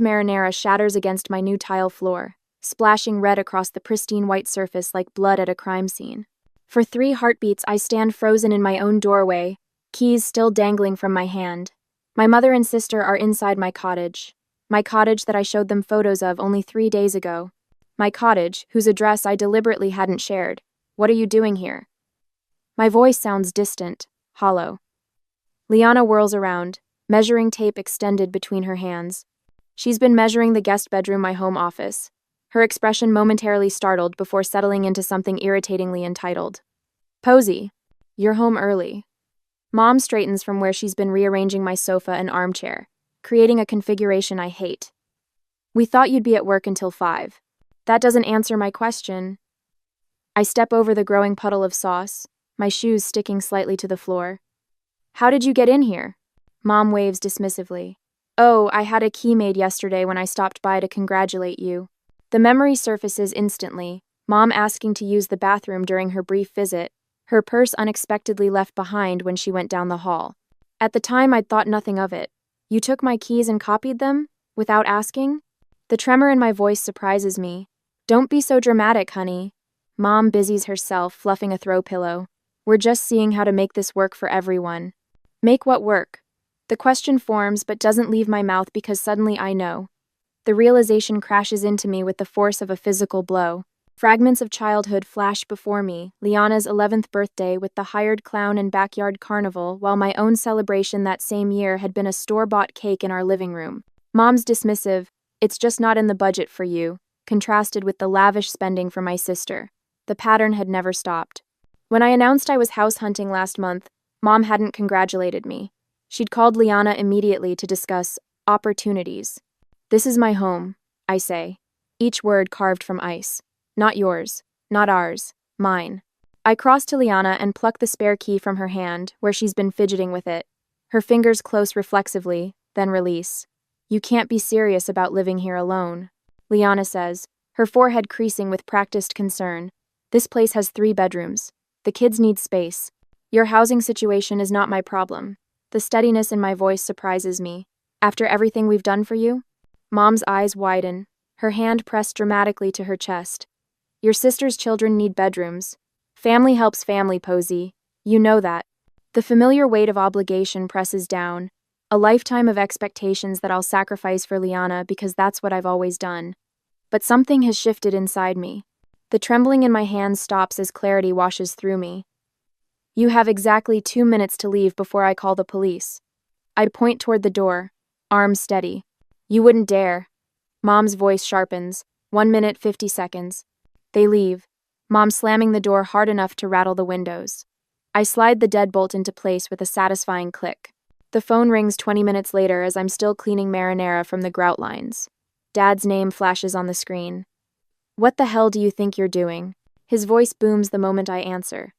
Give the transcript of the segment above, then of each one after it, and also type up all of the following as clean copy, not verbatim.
Marinara shatters against my new tile floor, splashing red across the pristine white surface like blood at a crime scene. For 3 heartbeats, I stand frozen in my own doorway, keys still dangling from my hand. My mother and sister are inside my cottage that I showed them photos of only 3 days ago. My cottage, whose address I deliberately hadn't shared. What are you doing here? My voice sounds distant, hollow. Liana whirls around, measuring tape extended between her hands. She's been measuring the guest bedroom, my home office, her expression momentarily startled before settling into something irritatingly entitled. Posey, you're home early. Mom straightens from where she's been rearranging my sofa and armchair, creating a configuration I hate. We thought you'd be at work until 5. That doesn't answer my question. I step over the growing puddle of sauce, my shoes sticking slightly to the floor. How did you get in here? Mom waves dismissively. Oh, I had a key made yesterday when I stopped by to congratulate you. The memory surfaces instantly, Mom asking to use the bathroom during her brief visit, her purse unexpectedly left behind when she went down the hall. At the time, I'd thought nothing of it. You took my keys and copied them? Without asking? The tremor in my voice surprises me. Don't be so dramatic, honey. Mom busies herself, fluffing a throw pillow. We're just seeing how to make this work for everyone. Make what work? The question forms but doesn't leave my mouth because suddenly I know. The realization crashes into me with the force of a physical blow. Fragments of childhood flash before me, Liana's 11th birthday with the hired clown and backyard carnival, while my own celebration that same year had been a store-bought cake in our living room. Mom's dismissive, "It's just not in the budget for you," contrasted with the lavish spending for my sister. The pattern had never stopped. When I announced I was house hunting last month, Mom hadn't congratulated me. She'd called Liana immediately to discuss opportunities. This is my home, I say, each word carved from ice. Not yours, not ours, mine. I cross to Liana and pluck the spare key from her hand, where she's been fidgeting with it. Her fingers close reflexively, then release. You can't be serious about living here alone, Liana says, her forehead creasing with practiced concern. This place has 3 bedrooms. The kids need space. Your housing situation is not my problem. The steadiness in my voice surprises me. After everything we've done for you? Mom's eyes widen, her hand pressed dramatically to her chest. Your sister's children need bedrooms. Family helps family, Posey. You know that. The familiar weight of obligation presses down, a lifetime of expectations that I'll sacrifice for Liana because that's what I've always done. But something has shifted inside me. The trembling in my hands stops as clarity washes through me. You have exactly 2 minutes to leave before I call the police. I'd point toward the door, arms steady. You wouldn't dare. Mom's voice sharpens. 1 minute, 50 seconds. They leave, Mom slamming the door hard enough to rattle the windows. I slide the deadbolt into place with a satisfying click. The phone rings 20 minutes later as I'm still cleaning marinara from the grout lines. Dad's name flashes on the screen. What the hell do you think you're doing? His voice booms the moment I answer.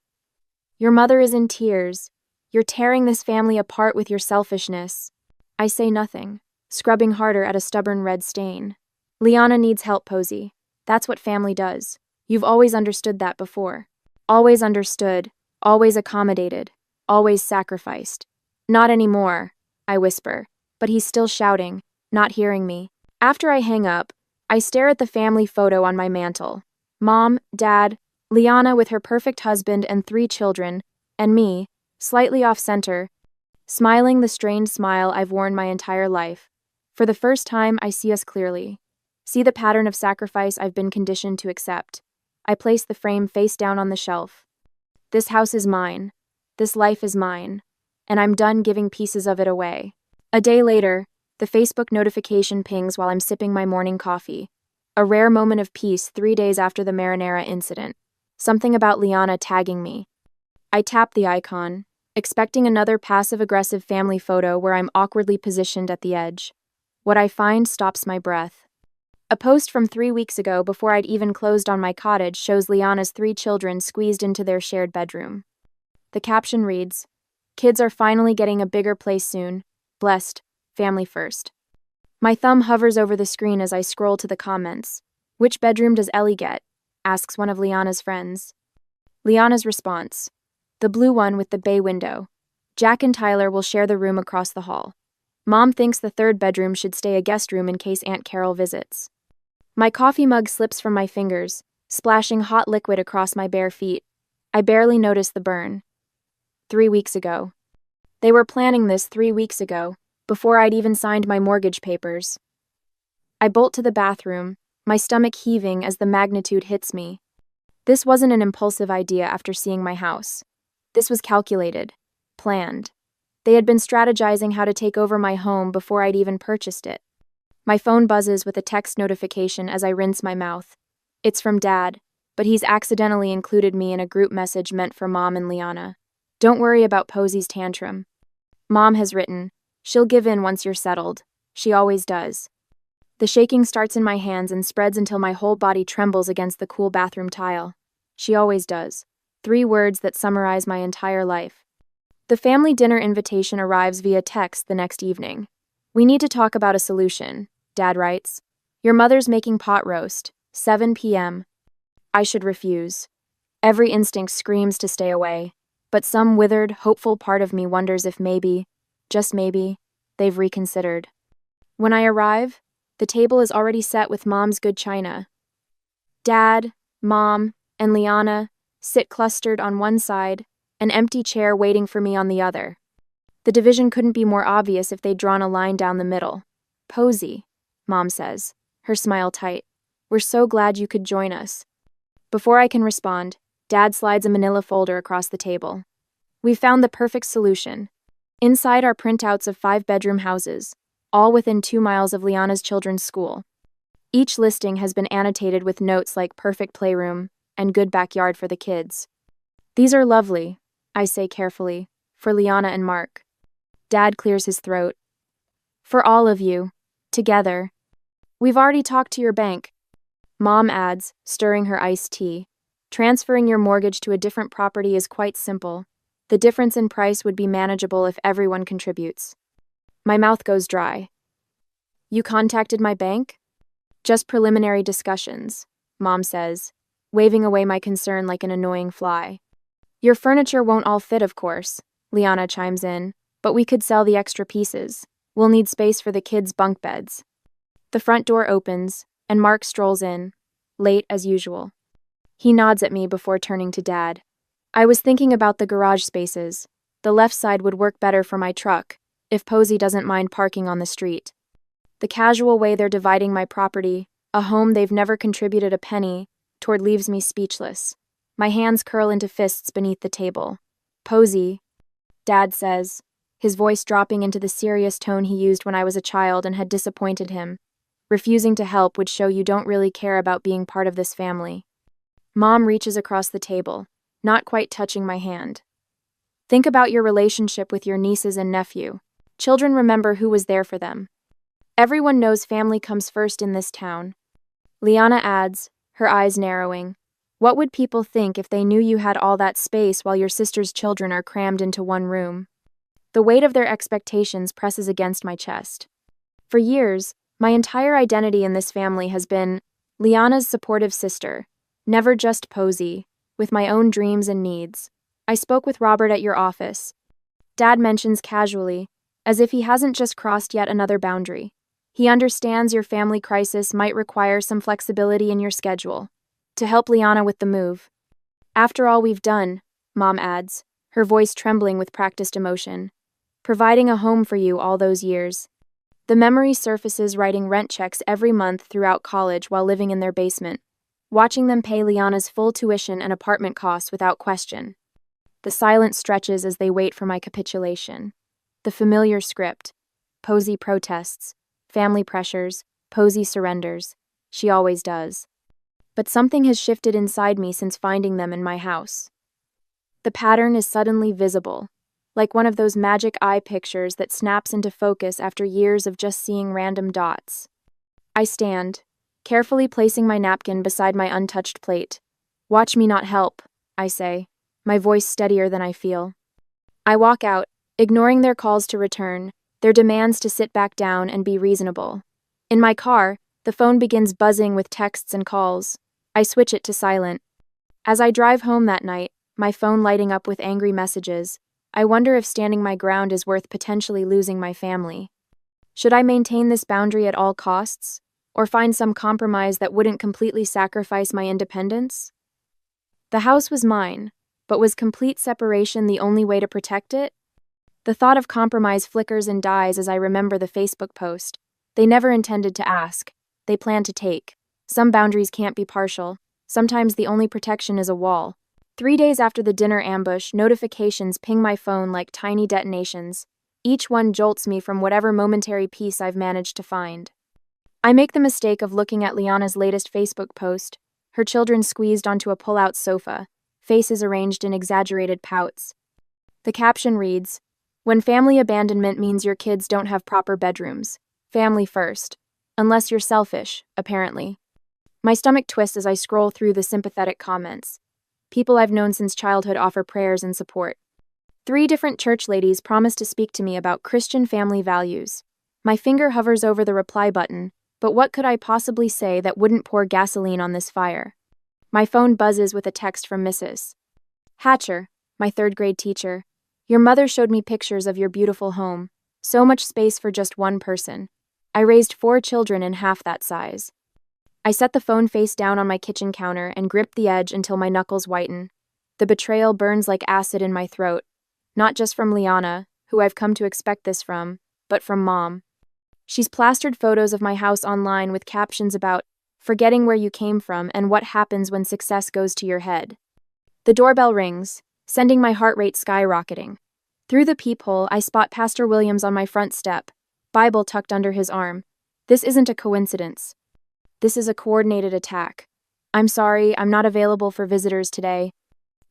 Your mother is in tears. You're tearing this family apart with your selfishness. I say nothing, scrubbing harder at a stubborn red stain. Liana needs help, Posey. That's what family does. You've always understood that before. Always understood, always accommodated, always sacrificed. Not anymore, I whisper, but he's still shouting, not hearing me. After I hang up, I stare at the family photo on my mantle. Mom, Dad, Liana with her perfect husband and 3 children, and me, slightly off-center, smiling the strained smile I've worn my entire life. For the first time, I see us clearly. See the pattern of sacrifice I've been conditioned to accept. I place the frame face down on the shelf. This house is mine. This life is mine. And I'm done giving pieces of it away. A day later, the Facebook notification pings while I'm sipping my morning coffee. A rare moment of peace 3 days after the marinara incident. Something about Liana tagging me. I tap the icon, expecting another passive-aggressive family photo where I'm awkwardly positioned at the edge. What I find stops my breath. A post from 3 weeks ago before I'd even closed on my cottage shows Liana's 3 children squeezed into their shared bedroom. The caption reads, "Kids are finally getting a bigger place soon. Blessed. Family first." My thumb hovers over the screen as I scroll to the comments. Which bedroom does Ellie get? Asks one of Liana's friends. Liana's response. The blue one with the bay window. Jack and Tyler will share the room across the hall. Mom thinks the third bedroom should stay a guest room in case Aunt Carol visits. My coffee mug slips from my fingers, splashing hot liquid across my bare feet. I barely notice the burn. 3 weeks ago. They were planning this 3 weeks ago, before I'd even signed my mortgage papers. I bolt to the bathroom, my stomach heaving as the magnitude hits me. This wasn't an impulsive idea after seeing my house. This was calculated, planned. They had been strategizing how to take over my home before I'd even purchased it. My phone buzzes with a text notification as I rinse my mouth. It's from Dad, but he's accidentally included me in a group message meant for Mom and Liana. Don't worry about Posey's tantrum. Mom has written, she'll give in once you're settled. She always does. The shaking starts in my hands and spreads until my whole body trembles against the cool bathroom tile. She always does. 3 words that summarize my entire life. The family dinner invitation arrives via text the next evening. We need to talk about a solution, Dad writes. Your mother's making pot roast, 7 p.m. I should refuse. Every instinct screams to stay away, but some withered, hopeful part of me wonders if maybe, just maybe, they've reconsidered. When I arrive, the table is already set with Mom's good china. Dad, Mom, and Liana sit clustered on one side, an empty chair waiting for me on the other. The division couldn't be more obvious if they'd drawn a line down the middle. Posey, Mom says, her smile tight. We're so glad you could join us. Before I can respond, Dad slides a manila folder across the table. We've found the perfect solution. Inside are printouts of 5-bedroom houses, all within 2 miles of Liana's children's school. Each listing has been annotated with notes like perfect playroom and good backyard for the kids. These are lovely, I say carefully, for Liana and Mark. Dad clears his throat. For all of you, together. We've already talked to your bank. Mom adds, stirring her iced tea. Transferring your mortgage to a different property is quite simple. The difference in price would be manageable if everyone contributes. My mouth goes dry. You contacted my bank? Just preliminary discussions, Mom says, waving away my concern like an annoying fly. Your furniture won't all fit, of course, Liana chimes in, but we could sell the extra pieces. We'll need space for the kids' bunk beds. The front door opens, and Mark strolls in, late as usual. He nods at me before turning to Dad. I was thinking about the garage spaces. The left side would work better for my truck, if Posey doesn't mind parking on the street. The casual way they're dividing my property, a home they've never contributed a penny, toward leaves me speechless. My hands curl into fists beneath the table. Posey, Dad says, his voice dropping into the serious tone he used when I was a child and had disappointed him. Refusing to help would show you don't really care about being part of this family. Mom reaches across the table, not quite touching my hand. Think about your relationship with your nieces and nephew. Children remember who was there for them. Everyone knows family comes first in this town. Liana adds, her eyes narrowing. What would people think if they knew you had all that space while your sister's children are crammed into one room? The weight of their expectations presses against my chest. For years, my entire identity in this family has been Liana's supportive sister, never just Posey, with my own dreams and needs. I spoke with Robert at your office. Dad mentions casually, as if he hasn't just crossed yet another boundary. He understands your family crisis might require some flexibility in your schedule, to help Liana with the move. After all we've done, Mom adds, her voice trembling with practiced emotion, providing a home for you all those years. The memory surfaces writing rent checks every month throughout college while living in their basement, watching them pay Liana's full tuition and apartment costs without question. The silence stretches as they wait for my capitulation. The familiar script. Posey protests, family pressures, Posey surrenders. She always does. But something has shifted inside me since finding them in my house. The pattern is suddenly visible, like one of those magic eye pictures that snaps into focus after years of just seeing random dots. I stand, carefully placing my napkin beside my untouched plate. Watch me not help, I say, my voice steadier than I feel. I walk out, ignoring their calls to return, their demands to sit back down and be reasonable. In my car, the phone begins buzzing with texts and calls. I switch it to silent. As I drive home that night, my phone lighting up with angry messages, I wonder if standing my ground is worth potentially losing my family. Should I maintain this boundary at all costs, or find some compromise that wouldn't completely sacrifice my independence? The house was mine, but was complete separation the only way to protect it? The thought of compromise flickers and dies as I remember the Facebook post. They never intended to ask. They planned to take. Some boundaries can't be partial. Sometimes the only protection is a wall. 3 days after the dinner ambush, notifications ping my phone like tiny detonations. Each one jolts me from whatever momentary peace I've managed to find. I make the mistake of looking at Liana's latest Facebook post, her children squeezed onto a pull-out sofa, faces arranged in exaggerated pouts. The caption reads, "When family abandonment means your kids don't have proper bedrooms. Family first. Unless you're selfish, apparently." My stomach twists as I scroll through the sympathetic comments. People I've known since childhood offer prayers and support. 3 different church ladies promise to speak to me about Christian family values. My finger hovers over the reply button, but what could I possibly say that wouldn't pour gasoline on this fire? My phone buzzes with a text from Mrs. Hatcher, my 3rd-grade teacher. "Your mother showed me pictures of your beautiful home. So much space for just one person. I raised 4 children in half that size." I set the phone face down on my kitchen counter and grip the edge until my knuckles whiten. The betrayal burns like acid in my throat, not just from Liana, who I've come to expect this from, but from Mom. She's plastered photos of my house online with captions about forgetting where you came from and what happens when success goes to your head. The doorbell rings, sending my heart rate skyrocketing. Through the peephole, I spot Pastor Williams on my front step, Bible tucked under his arm. This isn't a coincidence. This is a coordinated attack. "I'm sorry, I'm not available for visitors today."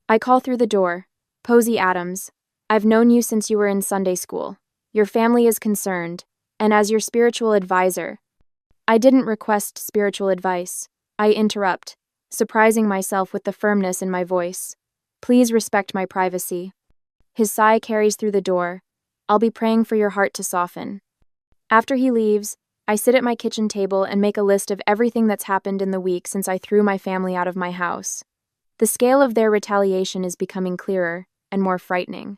I call through the door. "Posey Adams, I've known you since you were in Sunday school. Your family is concerned, and as your spiritual advisor." I didn't request spiritual advice. I interrupt, surprising myself with the firmness in my voice. "Please respect my privacy." His sigh carries through the door. "I'll be praying for your heart to soften." After he leaves, I sit at my kitchen table and make a list of everything that's happened in the week since I threw my family out of my house. The scale of their retaliation is becoming clearer and more frightening.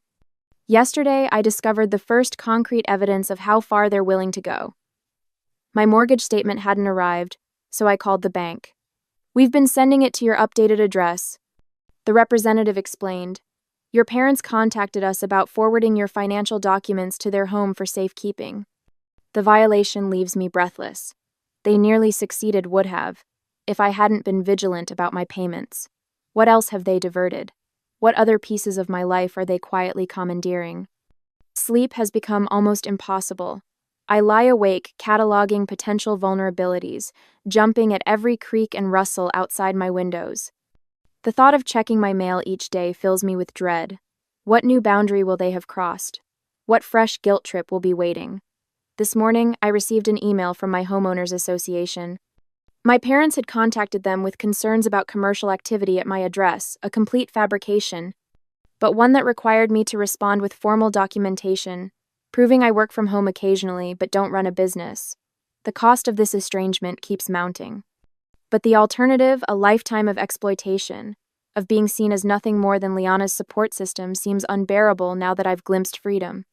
Yesterday, I discovered the first concrete evidence of how far they're willing to go. My mortgage statement hadn't arrived, so I called the bank. "We've been sending it to your updated address," the representative explained. "Your parents contacted us about forwarding your financial documents to their home for safekeeping." The violation leaves me breathless. They nearly succeeded, would have, if I hadn't been vigilant about my payments. What else have they diverted? What other pieces of my life are they quietly commandeering? Sleep has become almost impossible. I lie awake, cataloging potential vulnerabilities, jumping at every creak and rustle outside my windows. The thought of checking my mail each day fills me with dread. What new boundary will they have crossed? What fresh guilt trip will be waiting? This morning, I received an email from my homeowners association. My parents had contacted them with concerns about commercial activity at my address, a complete fabrication, but one that required me to respond with formal documentation, proving I work from home occasionally but don't run a business. The cost of this estrangement keeps mounting. But the alternative, a lifetime of exploitation, of being seen as nothing more than Liana's support system, seems unbearable now that I've glimpsed freedom.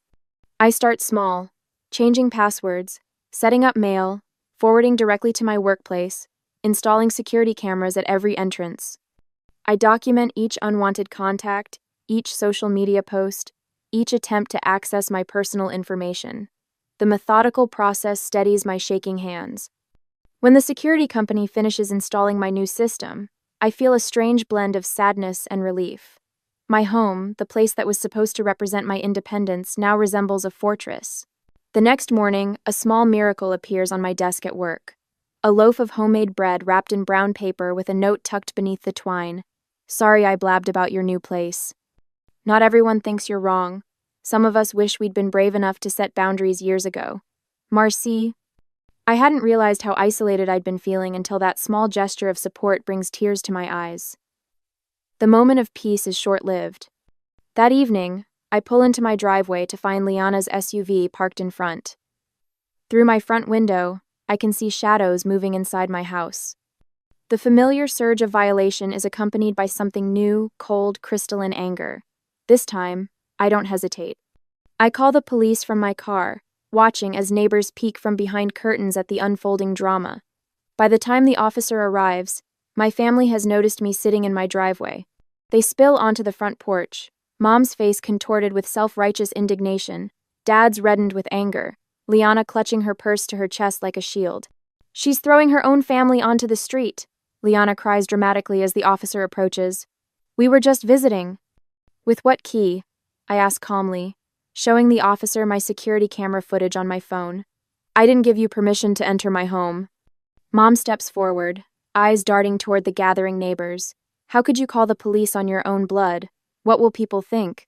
I start small, changing passwords, setting up mail, forwarding directly to my workplace, installing security cameras at every entrance. I document each unwanted contact, each social media post, each attempt to access my personal information. The methodical process steadies my shaking hands. When the security company finishes installing my new system, I feel a strange blend of sadness and relief. My home, the place that was supposed to represent my independence, now resembles a fortress. The next morning, a small miracle appears on my desk at work. A loaf of homemade bread wrapped in brown paper with a note tucked beneath the twine. "Sorry I blabbed about your new place. Not everyone thinks you're wrong. Some of us wish we'd been brave enough to set boundaries years ago. Marcy." I hadn't realized how isolated I'd been feeling until that small gesture of support brings tears to my eyes. The moment of peace is short-lived. That evening, I pull into my driveway to find Liana's SUV parked in front. Through my front window, I can see shadows moving inside my house. The familiar surge of violation is accompanied by something new, cold, crystalline anger. This time, I don't hesitate. I call the police from my car, watching as neighbors peek from behind curtains at the unfolding drama. By the time the officer arrives, my family has noticed me sitting in my driveway. They spill onto the front porch, Mom's face contorted with self-righteous indignation, Dad's reddened with anger, Liana clutching her purse to her chest like a shield. "She's throwing her own family onto the street," Liana cries dramatically as the officer approaches. "We were just visiting." "With what key?" I ask calmly, showing the officer my security camera footage on my phone. "I didn't give you permission to enter my home." Mom steps forward, eyes darting toward the gathering neighbors. "How could you call the police on your own blood? What will people think?"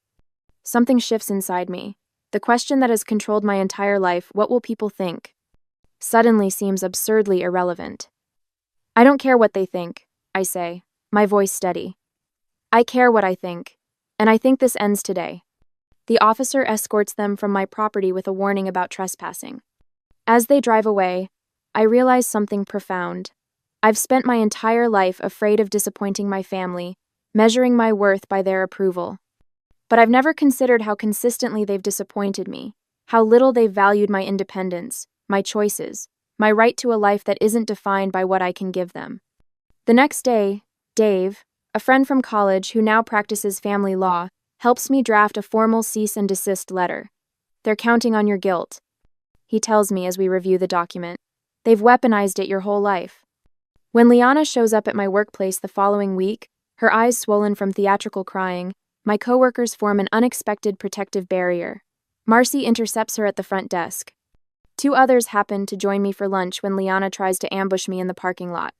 Something shifts inside me. The question that has controlled my entire life, what will people think, suddenly seems absurdly irrelevant. "I don't care what they think," I say, my voice steady. "I care what I think, and I think this ends today." The officer escorts them from my property with a warning about trespassing. As they drive away, I realize something profound. I've spent my entire life afraid of disappointing my family, measuring my worth by their approval. But I've never considered how consistently they've disappointed me, how little they've valued my independence, my choices, my right to a life that isn't defined by what I can give them. The next day, Dave, a friend from college who now practices family law, helps me draft a formal cease and desist letter. "They're counting on your guilt," he tells me as we review the document. "They've weaponized it your whole life." When Liana shows up at my workplace the following week, her eyes swollen from theatrical crying, my coworkers form an unexpected protective barrier. Marcy intercepts her at the front desk. Two others happen to join me for lunch when Liana tries to ambush me in the parking lot.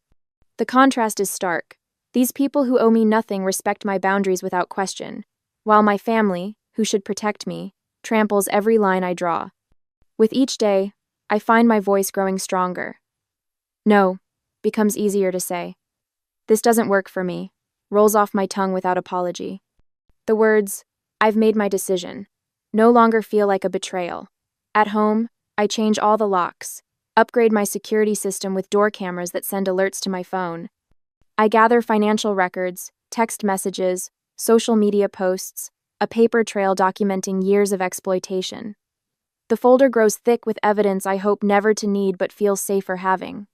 The contrast is stark. These people who owe me nothing respect my boundaries without question, while my family, who should protect me, tramples every line I draw. With each day, I find my voice growing stronger. "No" becomes easier to say. "This doesn't work for me" rolls off my tongue without apology. The words, "I've made my decision," no longer feel like a betrayal. At home, I change all the locks, upgrade my security system with door cameras that send alerts to my phone. I gather financial records, text messages, social media posts, a paper trail documenting years of exploitation. The folder grows thick with evidence I hope never to need but feel safer having.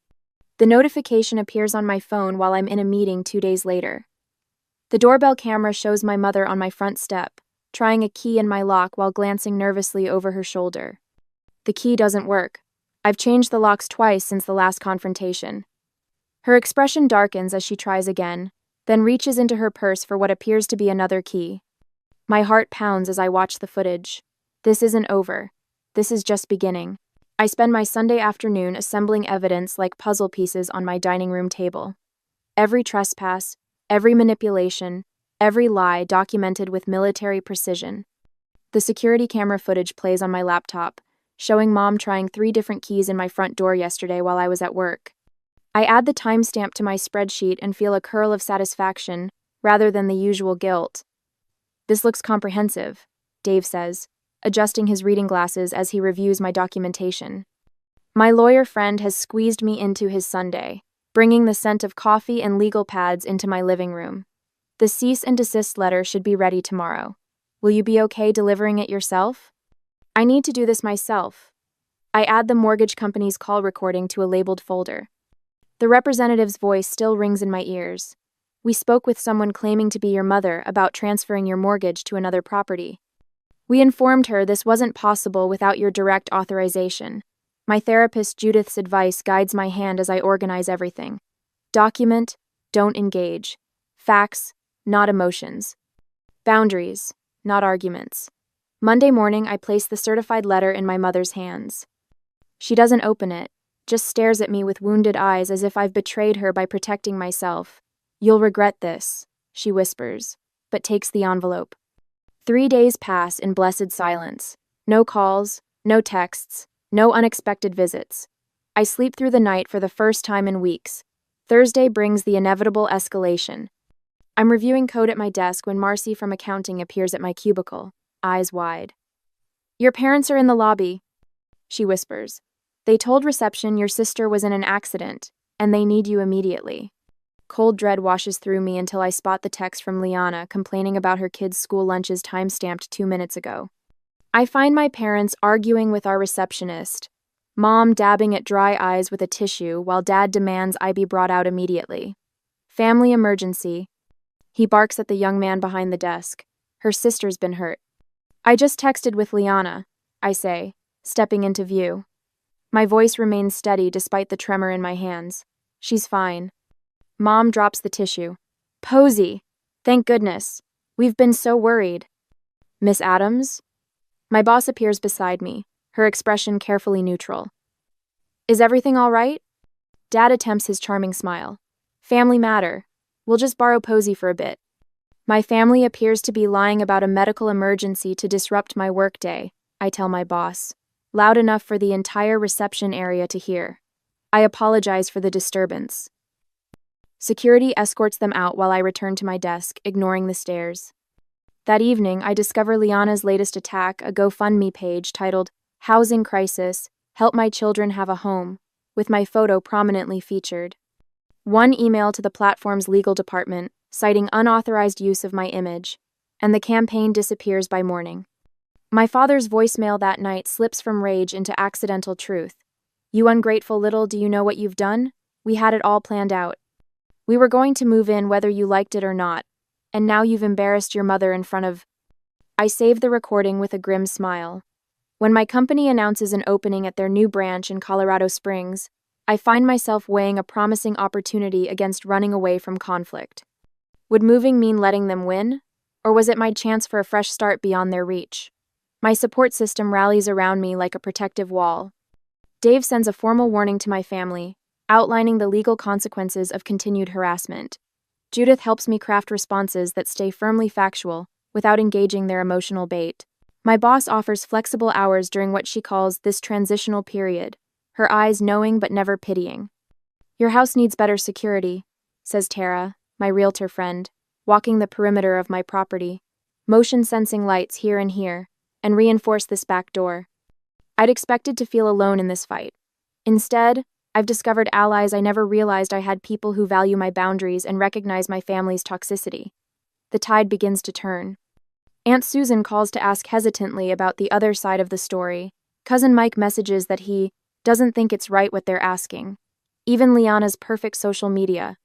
The notification appears on my phone while I'm in a meeting 2 days later. The doorbell camera shows my mother on my front step, trying a key in my lock while glancing nervously over her shoulder. The key doesn't work. I've changed the locks twice since the last confrontation. Her expression darkens as she tries again, then reaches into her purse for what appears to be another key. My heart pounds as I watch the footage. This isn't over. This is just beginning. I spend my Sunday afternoon assembling evidence like puzzle pieces on my dining room table. Every trespass, every manipulation, every lie documented with military precision. The security camera footage plays on my laptop, showing Mom trying 3 different keys in my front door yesterday while I was at work. I add the timestamp to my spreadsheet and feel a curl of satisfaction, rather than the usual guilt. "This looks comprehensive," Dave says, adjusting his reading glasses as he reviews my documentation. My lawyer friend has squeezed me into his Sunday, bringing the scent of coffee and legal pads into my living room. "The cease and desist letter should be ready tomorrow. Will you be okay delivering it yourself?" I need to do this myself. I add the mortgage company's call recording to a labeled folder. The representative's voice still rings in my ears. "We spoke with someone claiming to be your mother about transferring your mortgage to another property. We informed her this wasn't possible without your direct authorization. My therapist Judith's advice guides my hand as I organize everything. Document, don't engage. Facts, not emotions. Boundaries, not arguments." Monday morning, I place the certified letter in my mother's hands. She doesn't open it, just stares at me with wounded eyes as if I've betrayed her by protecting myself. "You'll regret this," she whispers, but takes the envelope. 3 days pass in blessed silence. No calls, no texts, no unexpected visits. I sleep through the night for the first time in weeks. Thursday brings the inevitable escalation. I'm reviewing code at my desk when Marcy from accounting appears at my cubicle, eyes wide. "Your parents are in the lobby," she whispers. "They told reception your sister was in an accident, and they need you immediately." Cold dread washes through me until I spot the text from Liana complaining about her kids' school lunches time-stamped 2 minutes ago. I find my parents arguing with our receptionist, Mom dabbing at dry eyes with a tissue while Dad demands I be brought out immediately. Family emergency. He barks at the young man behind the desk. Her sister's been hurt. I just texted with Liana, I say, stepping into view. My voice remains steady despite the tremor in my hands. She's fine. Mom drops the tissue. Posey! Thank goodness. We've been so worried. Miss Adams? My boss appears beside me, her expression carefully neutral. Is everything all right? Dad attempts his charming smile. Family matter. We'll just borrow Posey for a bit. My family appears to be lying about a medical emergency to disrupt my workday, I tell my boss, loud enough for the entire reception area to hear. I apologize for the disturbance. Security escorts them out while I return to my desk, ignoring the stares. That evening, I discover Liana's latest attack, a GoFundMe page titled, Housing Crisis, Help My Children Have a Home, with my photo prominently featured. One email to the platform's legal department, citing unauthorized use of my image, and the campaign disappears by morning. My father's voicemail that night slips from rage into accidental truth. You ungrateful little, do you know what you've done? We had it all planned out. We were going to move in whether you liked it or not, and now you've embarrassed your mother in front of... I save the recording with a grim smile. When my company announces an opening at their new branch in Colorado Springs, I find myself weighing a promising opportunity against running away from conflict. Would moving mean letting them win? Or was it my chance for a fresh start beyond their reach? My support system rallies around me like a protective wall. Dave sends a formal warning to my family, outlining the legal consequences of continued harassment. Judith helps me craft responses that stay firmly factual, without engaging their emotional bait. My boss offers flexible hours during what she calls this transitional period, her eyes knowing but never pitying. Your house needs better security, says Tara, my realtor friend, walking the perimeter of my property. Motion-sensing lights here and here, and reinforce this back door. I'd expected to feel alone in this fight. Instead, I've discovered allies I never realized I had, people who value my boundaries and recognize my family's toxicity. The tide begins to turn. Aunt Susan calls to ask hesitantly about the other side of the story. Cousin Mike messages that he doesn't think it's right what they're asking. Even Liana's perfect social media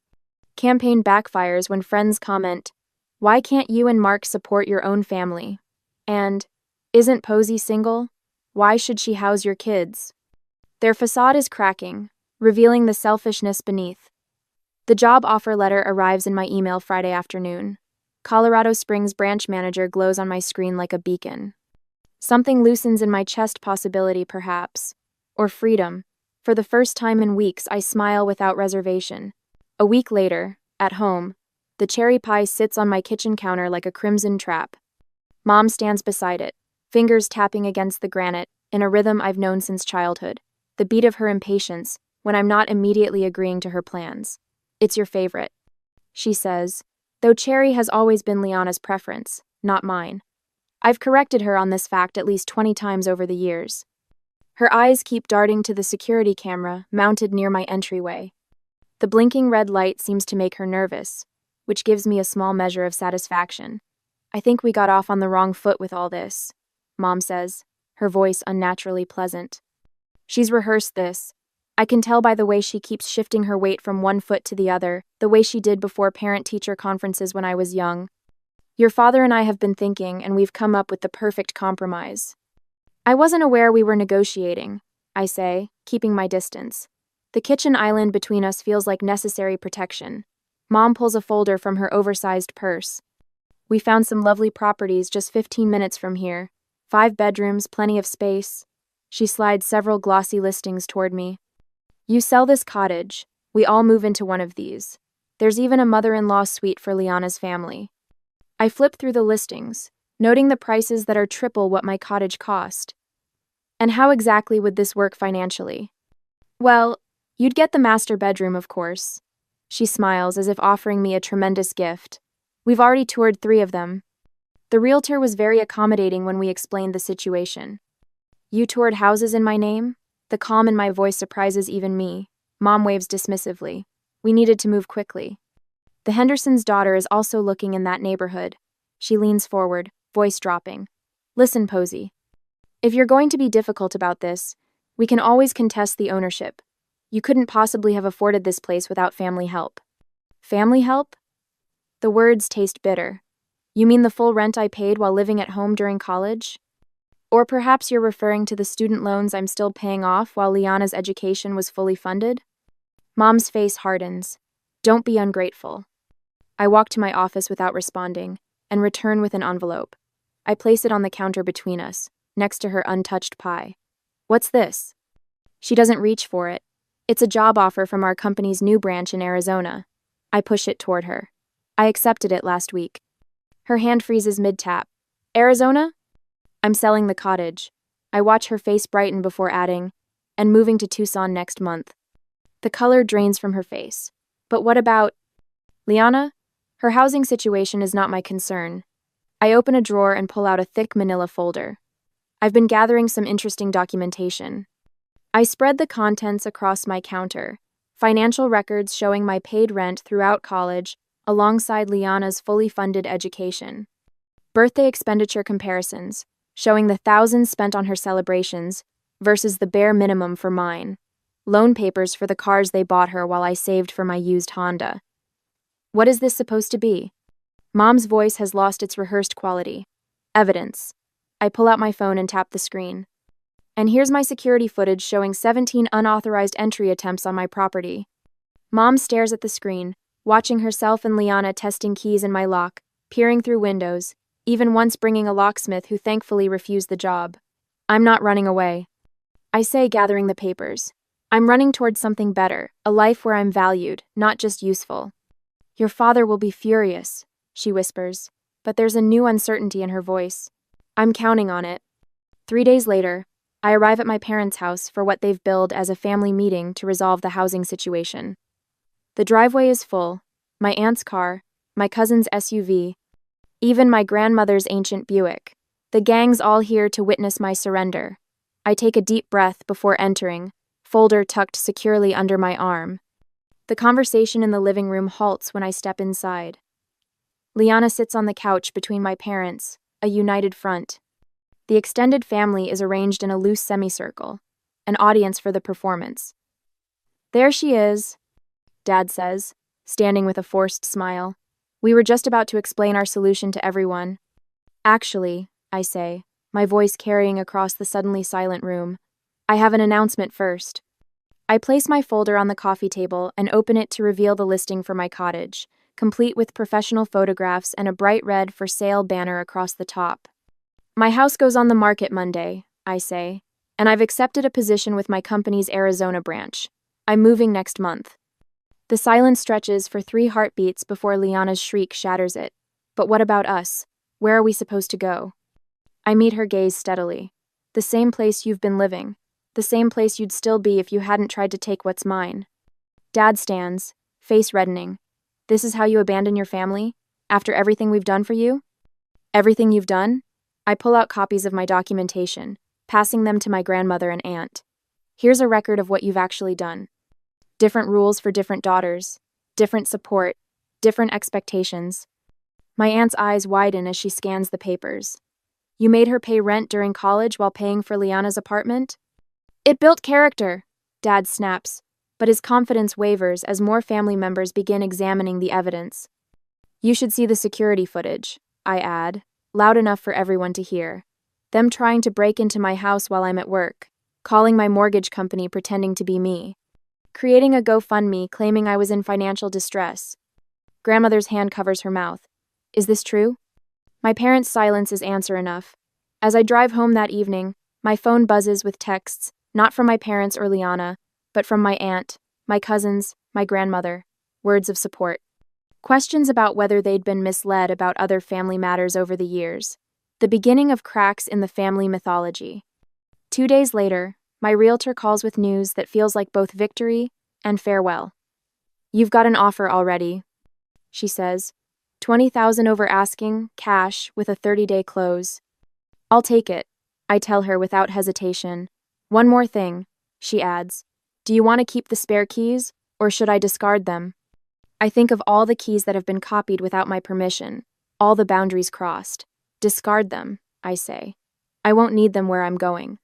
campaign backfires when friends comment, "Why can't you and Mark support your own family?" And, "Isn't Posey single? Why should she house your kids?" Their facade is cracking, revealing the selfishness beneath. The job offer letter arrives in my email Friday afternoon. Colorado Springs branch manager glows on my screen like a beacon. Something loosens in my chest, possibility perhaps. Or freedom. For the first time in weeks, I smile without reservation. A week later, at home, the cherry pie sits on my kitchen counter like a crimson trap. Mom stands beside it, fingers tapping against the granite, in a rhythm I've known since childhood. The beat of her impatience, when I'm not immediately agreeing to her plans. "It's your favorite," she says, though cherry has always been Liana's preference, not mine. I've corrected her on this fact at least 20 times over the years. Her eyes keep darting to the security camera mounted near my entryway. The blinking red light seems to make her nervous, which gives me a small measure of satisfaction. "I think we got off on the wrong foot with all this," Mom says, her voice unnaturally pleasant. She's rehearsed this. I can tell by the way she keeps shifting her weight from one foot to the other, the way she did before parent-teacher conferences when I was young. "Your father and I have been thinking, and we've come up with the perfect compromise." I wasn't aware we were negotiating, I say, keeping my distance. The kitchen island between us feels like necessary protection. Mom pulls a folder from her oversized purse. "We found some lovely properties just 15 minutes from here. 5 bedrooms, plenty of space." She slides several glossy listings toward me. "You sell this cottage, we all move into one of these. There's even a mother-in-law suite for Liana's family." I flip through the listings, noting the prices that are triple what my cottage cost. "And how exactly would this work financially?" "Well, you'd get the master bedroom, of course." She smiles as if offering me a tremendous gift. "We've already toured 3 of them." The realtor was very accommodating when we explained the situation. "You toured houses in my name?" The calm in my voice surprises even me. Mom waves dismissively. We needed to move quickly. "The Henderson's daughter is also looking in that neighborhood." She leans forward, voice dropping. "Listen, Posey. If you're going to be difficult about this, we can always contest the ownership. You couldn't possibly have afforded this place without family help. Family help? The words taste bitter. You mean the full rent I paid while living at home during college? Or perhaps you're referring to the student loans I'm still paying off while Liana's education was fully funded? Mom's face hardens. Don't be ungrateful. I walk to my office without responding and return with an envelope. I place it on the counter between us, next to her untouched pie. What's this? She doesn't reach for it. It's a job offer from our company's new branch in Arizona. I push it toward her. I accepted it last week. Her hand freezes mid-tap. Arizona? I'm selling the cottage. I watch her face brighten before adding, and moving to Tucson next month. The color drains from her face. But what about Liana? Her housing situation is not my concern. I open a drawer and pull out a thick manila folder. I've been gathering some interesting documentation. I spread the contents across my counter, financial records showing my paid rent throughout college, alongside Liana's fully funded education. Birthday expenditure comparisons, showing the thousands spent on her celebrations versus the bare minimum for mine. Loan papers for the cars they bought her while I saved for my used Honda. What is this supposed to be? Mom's voice has lost its rehearsed quality. Evidence. I pull out my phone and tap the screen. And here's my security footage showing 17 unauthorized entry attempts on my property. Mom stares at the screen, watching herself and Liana testing keys in my lock, peering through windows, even once bringing a locksmith who thankfully refused the job. I'm not running away. I say, gathering the papers. I'm running towards something better, a life where I'm valued, not just useful. Your father will be furious, she whispers, but there's a new uncertainty in her voice. I'm counting on it. 3 days later, I arrive at my parents' house for what they've billed as a family meeting to resolve the housing situation. The driveway is full, my aunt's car, my cousin's SUV, even my grandmother's ancient Buick. The gang's all here to witness my surrender. I take a deep breath before entering, folder tucked securely under my arm. The conversation in the living room halts when I step inside. Liana sits on the couch between my parents, a united front. The extended family is arranged in a loose semicircle, an audience for the performance. There she is, Dad says, standing with a forced smile. We were just about to explain our solution to everyone. Actually, I say, my voice carrying across the suddenly silent room, I have an announcement first. I place my folder on the coffee table and open it to reveal the listing for my cottage, complete with professional photographs and a bright red for sale banner across the top. My house goes on the market Monday, I say, and I've accepted a position with my company's Arizona branch. I'm moving next month. The silence stretches for 3 heartbeats before Liana's shriek shatters it. But what about us? Where are we supposed to go? I meet her gaze steadily. The same place you've been living. The same place you'd still be if you hadn't tried to take what's mine. Dad stands, face reddening. This is how you abandon your family? After everything we've done for you? Everything you've done? I pull out copies of my documentation, passing them to my grandmother and aunt. Here's a record of what you've actually done. Different rules for different daughters, different support, different expectations. My aunt's eyes widen as she scans the papers. You made her pay rent during college while paying for Liana's apartment? It built character, Dad snaps, but his confidence wavers as more family members begin examining the evidence. You should see the security footage, I add, loud enough for everyone to hear. Them trying to break into my house while I'm at work, calling my mortgage company pretending to be me, creating a GoFundMe claiming I was in financial distress. Grandmother's hand covers her mouth. Is this true? My parents' silence is answer enough. As I drive home that evening, my phone buzzes with texts, not from my parents or Liana, but from my aunt, my cousins, my grandmother. Words of support. Questions about whether they'd been misled about other family matters over the years. The beginning of cracks in the family mythology. 2 days later, my realtor calls with news that feels like both victory and farewell. You've got an offer already, she says. $20,000 over asking, cash, with a 30-day close. I'll take it, I tell her without hesitation. One more thing, she adds. Do you want to keep the spare keys, or should I discard them? I think of all the keys that have been copied without my permission, all the boundaries crossed. Discard them, I say. I won't need them where I'm going.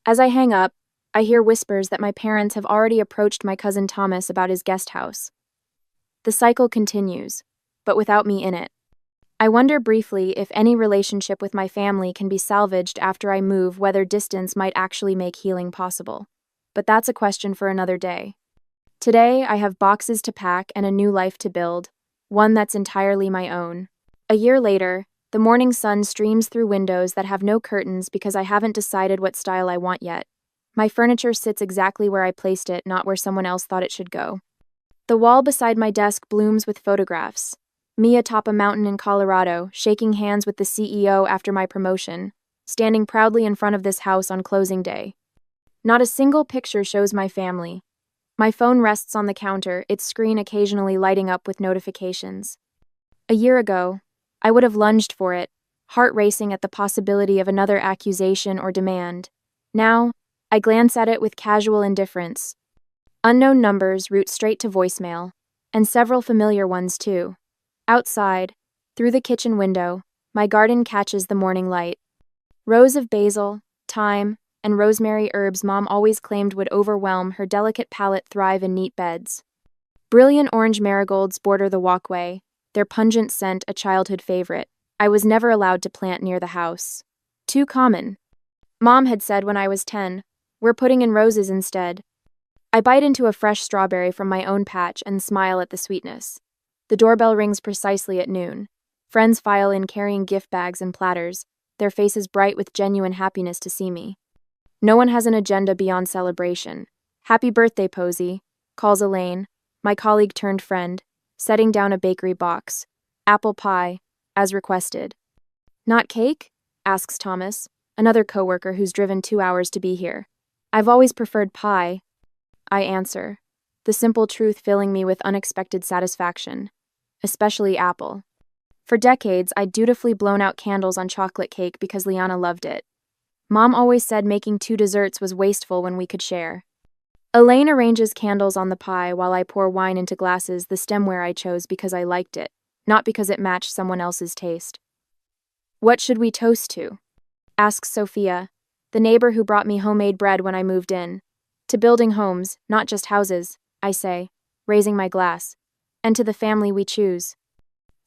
As I hang up, I hear whispers that my parents have already approached my cousin Thomas about his guest house. The cycle continues, but without me in it. I wonder briefly if any relationship with my family can be salvaged after I move, whether distance might actually make healing possible. But that's a question for another day. Today, I have boxes to pack and a new life to build, one that's entirely my own. A year later, the morning sun streams through windows that have no curtains because I haven't decided what style I want yet. My furniture sits exactly where I placed it, not where someone else thought it should go. The wall beside my desk blooms with photographs. Me atop a mountain in Colorado, shaking hands with the CEO after my promotion, standing proudly in front of this house on closing day. Not a single picture shows my family. My phone rests on the counter, its screen occasionally lighting up with notifications. A year ago, I would have lunged for it, heart racing at the possibility of another accusation or demand. Now, I glance at it with casual indifference. Unknown numbers route straight to voicemail, and several familiar ones too. Outside, through the kitchen window, my garden catches the morning light. Rows of basil, thyme, and rosemary herbs Mom always claimed would overwhelm her delicate palate thrive in neat beds. Brilliant orange marigolds border the walkway, their pungent scent a childhood favorite. I was never allowed to plant near the house. Too common. Mom had said when I was 10, "We're putting in roses instead." I bite into a fresh strawberry from my own patch and smile at the sweetness. The doorbell rings precisely at noon. Friends file in carrying gift bags and platters, their faces bright with genuine happiness to see me. No one has an agenda beyond celebration. "Happy birthday, Posey," calls Elaine, my colleague turned friend, setting down a bakery box. "Apple pie, as requested." "Not cake?" asks Thomas, another coworker who's driven 2 hours to be here. "I've always preferred pie," I answer, the simple truth filling me with unexpected satisfaction. Especially apple. For decades, I'd dutifully blown out candles on chocolate cake because Liana loved it. Mom always said making 2 desserts was wasteful when we could share. Elaine arranges candles on the pie while I pour wine into glasses, the stemware I chose because I liked it, not because it matched someone else's taste. "What should we toast to?" asks Sophia, the neighbor who brought me homemade bread when I moved in. "To building homes, not just houses," I say, raising my glass. "And to the family we choose."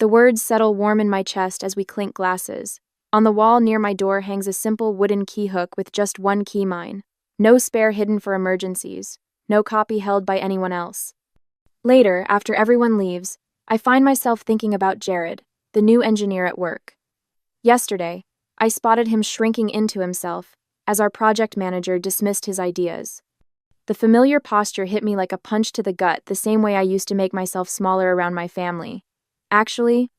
The words settle warm in my chest as we clink glasses. On the wall near my door hangs a simple wooden key hook with just one key mine. No spare hidden for emergencies. No copy held by anyone else. Later, after everyone leaves, I find myself thinking about Jared, the new engineer at work. Yesterday, I spotted him shrinking into himself as our project manager dismissed his ideas. The familiar posture hit me like a punch to the gut, the same way I used to make myself smaller around my family. "Actually,"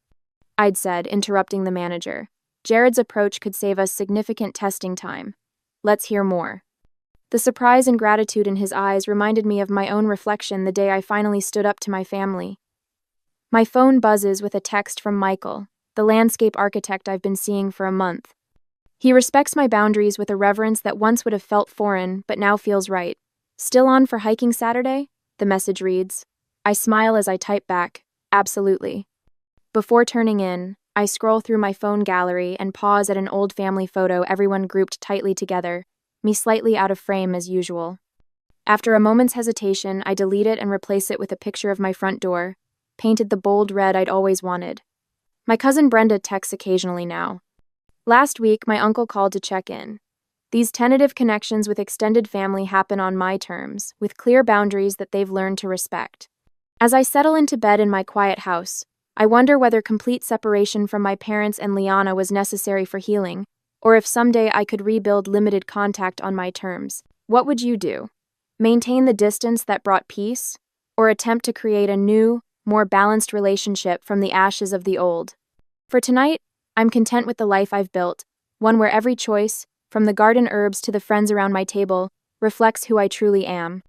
I'd said, interrupting the manager, "Jared's approach could save us significant testing time. Let's hear more." The surprise and gratitude in his eyes reminded me of my own reflection the day I finally stood up to my family. My phone buzzes with a text from Michael, the landscape architect I've been seeing for a month. He respects my boundaries with a reverence that once would have felt foreign, but now feels right. "Still on for hiking Saturday?" the message reads. I smile as I type back, "Absolutely." Before turning in, I scroll through my phone gallery and pause at an old family photo, everyone grouped tightly together, me slightly out of frame as usual. After a moment's hesitation, I delete it and replace it with a picture of my front door, painted the bold red I'd always wanted. My cousin Brenda texts occasionally now. Last week, my uncle called to check in. These tentative connections with extended family happen on my terms, with clear boundaries that they've learned to respect. As I settle into bed in my quiet house, I wonder whether complete separation from my parents and Liana was necessary for healing, or if someday I could rebuild limited contact on my terms. What would you do? Maintain the distance that brought peace, or attempt to create a new, more balanced relationship from the ashes of the old? For tonight, I'm content with the life I've built, one where every choice, from the garden herbs to the friends around my table, reflects who I truly am.